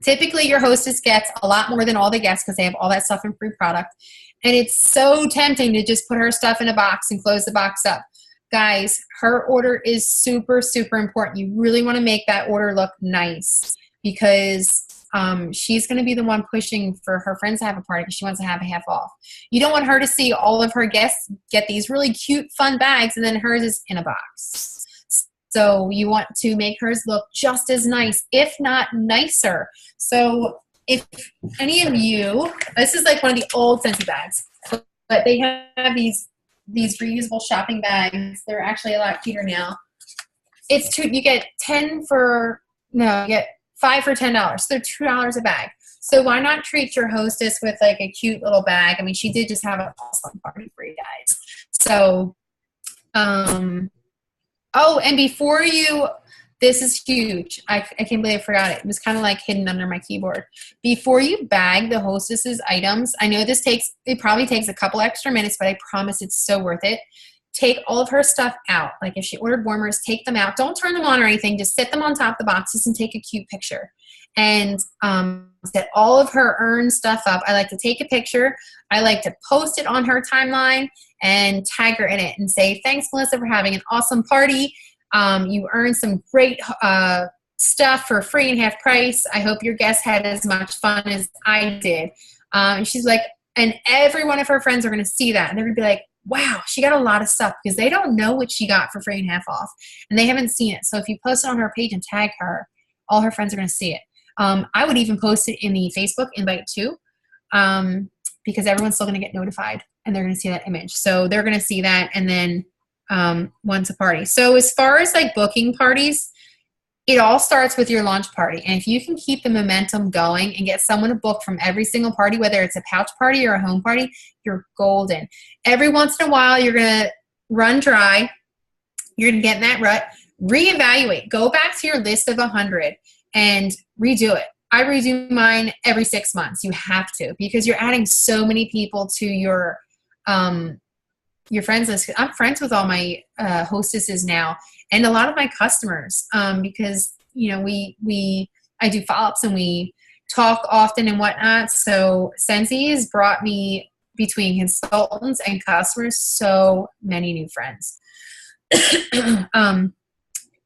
typically your hostess gets a lot more than all the guests because they have all that stuff in free product. And it's so tempting to just put her stuff in a box and close the box up. Guys, her order is super, super important. You really want to make that order look nice because she's going to be the one pushing for her friends to have a party because she wants to have a half off. You don't want her to see all of her guests get these really cute, fun bags and then hers is in a box. So you want to make hers look just as nice, if not nicer. So if any of you, this is like one of the old Scentsy bags, but they have these reusable shopping bags. They're actually a lot cuter now. It's you get 5 for $10. So they're $2 a bag. So why not treat your hostess with like a cute little bag? I mean, she did just have an awesome party for you guys. So, oh, and before you, this is huge. I can't believe I forgot it. It was kind of like hidden under my keyboard. Before you bag the hostess's items, I know it probably takes a couple extra minutes, but I promise it's so worth it. Take all of her stuff out. Like if she ordered warmers, take them out. Don't turn them on or anything. Just sit them on top of the boxes and take a cute picture. And set all of her earned stuff up. I like to take a picture. I like to post it on her timeline and tag her in it and say, thanks, Melissa, for having an awesome party. You earned some great stuff for free and half price. I hope your guests had as much fun as I did. And she's like, and every one of her friends are going to see that. And they're going to be like, wow, she got a lot of stuff because they don't know what she got for free and half off. And they haven't seen it. So if you post it on her page and tag her, all her friends are going to see it. I would even post it in the Facebook invite too because everyone's still going to get notified and they're going to see that image. So they're going to see that and then once a party. So as far as like booking parties, it all starts with your launch party. And if you can keep the momentum going and get someone to book from every single party, whether it's a pouch party or a home party, you're golden. Every once in a while, you're going to run dry. You're going to get in that rut. Reevaluate. Go back to your list of 100 and redo it. I redo mine every 6 months. You have to because you're adding so many people to your friends list. I'm friends with all my hostesses now and a lot of my customers because I do follow-ups and we talk often and whatnot. So Scentsy has brought me between consultants and customers so many new friends.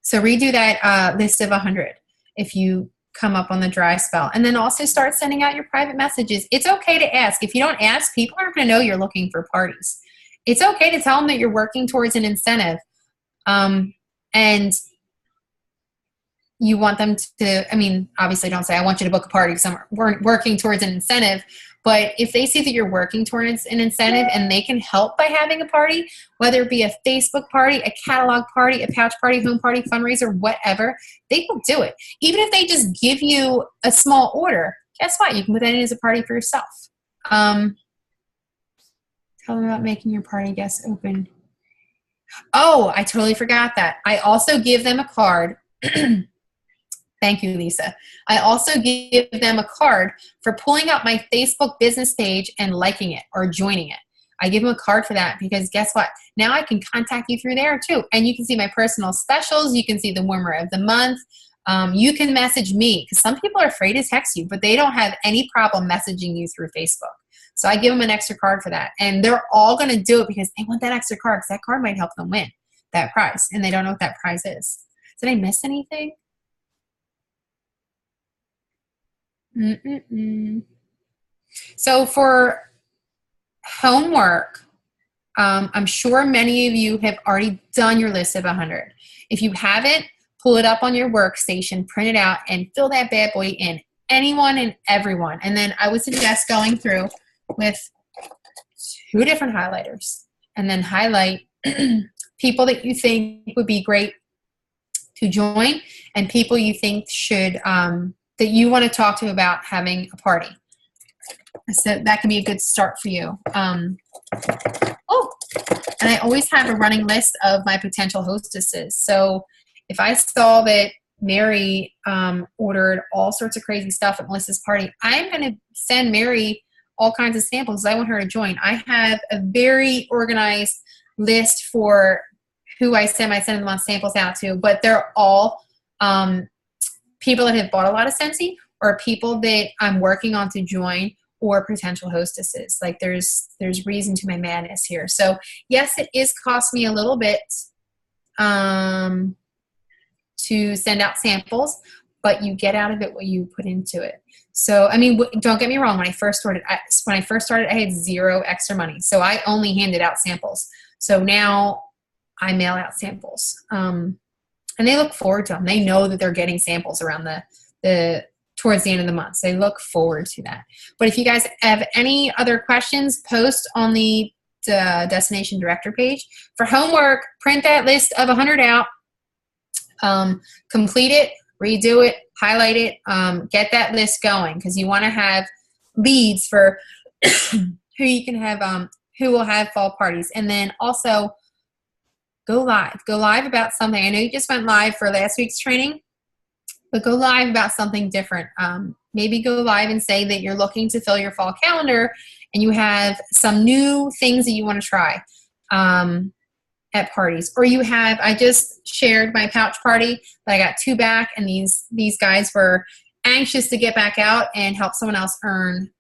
So redo that list of 100 if you come up on the dry spell. And then also start sending out your private messages. It's okay to ask. If you don't ask, people aren't going to know you're looking for parties. It's okay to tell them that you're working towards an incentive. And you want them to, I mean, obviously don't say, I want you to book a party because I'm working towards an incentive. But if they see that you're working towards an incentive and they can help by having a party, whether it be a Facebook party, a catalog party, a pouch party, home party, fundraiser, whatever, they will do it. Even if they just give you a small order, guess what? You can put that in as a party for yourself. Tell them about making your party guests open. Oh, I totally forgot that. I also give them a card. Thank you, Lisa. I also give them a card for pulling up my Facebook business page and liking it or joining it. I give them a card for that because guess what? Now I can contact you through there too. And you can see my personal specials. You can see the warmer of the month. You can message me because some people are afraid to text you, but they don't have any problem messaging you through Facebook. So I give them an extra card for that. And they're all going to do it because they want that extra card because that card might help them win. that prize, and they don't know what that prize is. Did I miss anything? So for homework, I'm sure many of you have already done your list of 100. If you haven't, pull it up on your workstation, print it out, and fill that bad boy in. Anyone and everyone. And then I would suggest going through with 2 different highlighters and then highlight people that you think would be great to join and people you think should, that you want to talk to about having a party. So that can be a good start for you. And I always have a running list of my potential hostesses. So if I saw that Mary ordered all sorts of crazy stuff at Melissa's party, I'm going to send Mary all kinds of samples. I want her to join. I have a very organized list for who I send my Send of the Month samples out to, but they're all people that have bought a lot of Scentsy or people that I'm working on to join or potential hostesses. Like there's reason to my madness here. So yes, it is cost me a little bit to send out samples, but you get out of it what you put into it. So, I mean, don't get me wrong. When I first started, I had 0 extra money. So I only handed out samples. So now I mail out samples. And they look forward to them. They know that they're getting samples around towards the end of the month. So they look forward to that. But if you guys have any other questions, post on the Destination Director page. For homework, print that list of 100 out. Complete it, redo it, highlight it, get that list going because you want to have leads for who you can have, who will have fall parties. And then also go live about something. I know you just went live for last week's training, but go live about something different. Maybe go live and say that you're looking to fill your fall calendar and you have some new things that you want to try. At parties, or you have, I just shared my pouch party that I got 2 back, and these guys were anxious to get back out and help someone else earn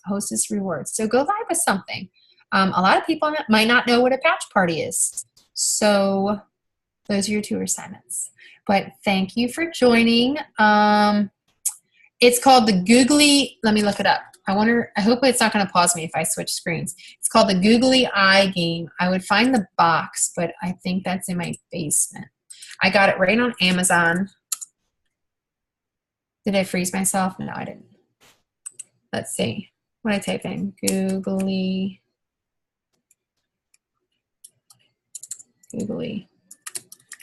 hostess rewards. So go live with something. A lot of people might not know what a pouch party is. So those are your 2 assignments. But thank you for joining. It's called the Googly, let me look it up. I hope it's not going to pause me if I switch screens. It's called the Googly Eye game. I would find the box, but I think that's in my basement. I got it right on Amazon. Did I freeze myself? No, I didn't. Let's see. What did I type in? Googly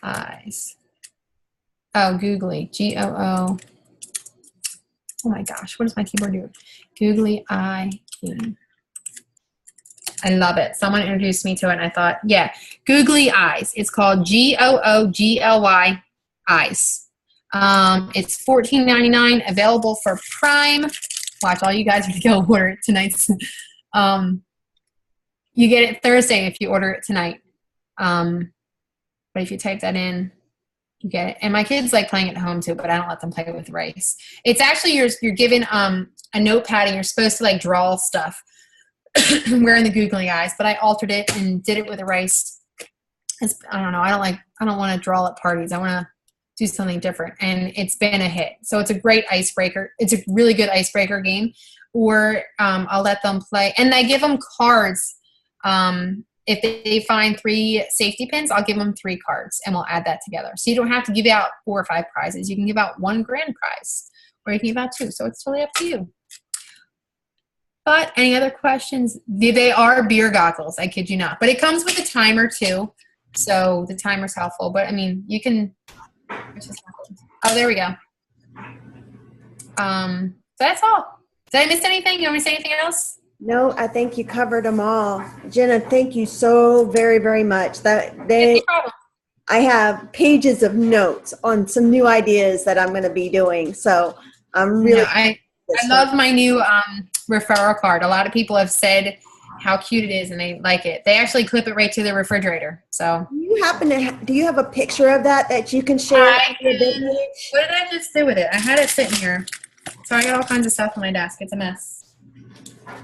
eyes. Oh, Googly. G-O-O. Oh my gosh, what does my keyboard do? Googly Eye Game. I love it. Someone introduced me to it and I thought, yeah, Googly Eyes. It's called Googly Eyes. It's $14.99, available for Prime. Watch, all you guys are going to go order it tonight. You get it Thursday if you order it tonight. But if you type that in, you get it. And my kids like playing at home too, but I don't let them play with rice. It's actually you're given a notepad and you're supposed to like draw stuff wearing the googly eyes, but I altered it and did it with a rice. I don't know. I don't want to draw at parties. I want to do something different, and it's been a hit. So it's a great icebreaker. It's a really good icebreaker game. Or I'll let them play, and I give them cards. If they find 3 safety pins, I'll give them 3 cards, and we'll add that together. So you don't have to give out 4 or 5 prizes. You can give out 1 grand prize, or you can give out 2. So it's totally up to you. But any other questions? They are beer goggles. I kid you not. But it comes with a timer too, so the timer's helpful. But I mean, you can. Oh, there we go. So that's all. Did I miss anything? You want me to say anything else? No, I think you covered them all. Jenna, thank you so very, very much. I have pages of notes on some new ideas that I'm going to be doing. So I'm really. I love my new referral card. A lot of people have said how cute it is and they like it. They actually clip it right to the refrigerator. So do you have a picture of that you can share? What did I just do with it? I had it sitting here. So I got all kinds of stuff on my desk. It's a mess.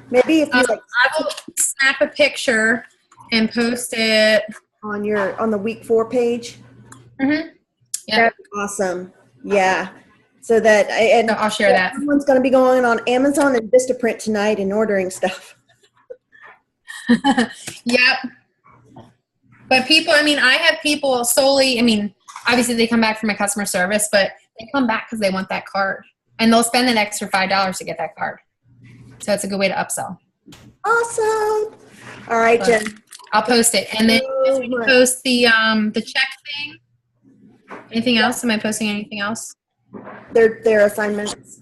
Maybe if you I will snap a picture and post it on the week 4 page? Mm-hmm. Yeah. That's awesome. Yeah. So that and So I'll share that. Someone's going to be going on Amazon and Vistaprint tonight and ordering stuff. Yep. But people, I mean, I have people solely, I mean, obviously they come back for my customer service, but they come back because they want that card. And they'll spend an extra $5 to get that card. So it's a good way to upsell. Awesome. All right, Jen. I'll post it. And then post the check thing. Anything else? Am I posting anything else? Their assignments.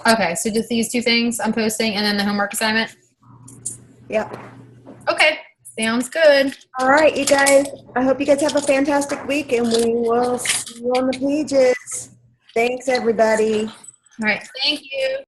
Okay, so just these 2 things I'm posting, and then the homework assignment? Yep. Okay, sounds good. All right, you guys. I hope you guys have a fantastic week, and we will see you on the pages. Thanks, everybody. All right, thank you.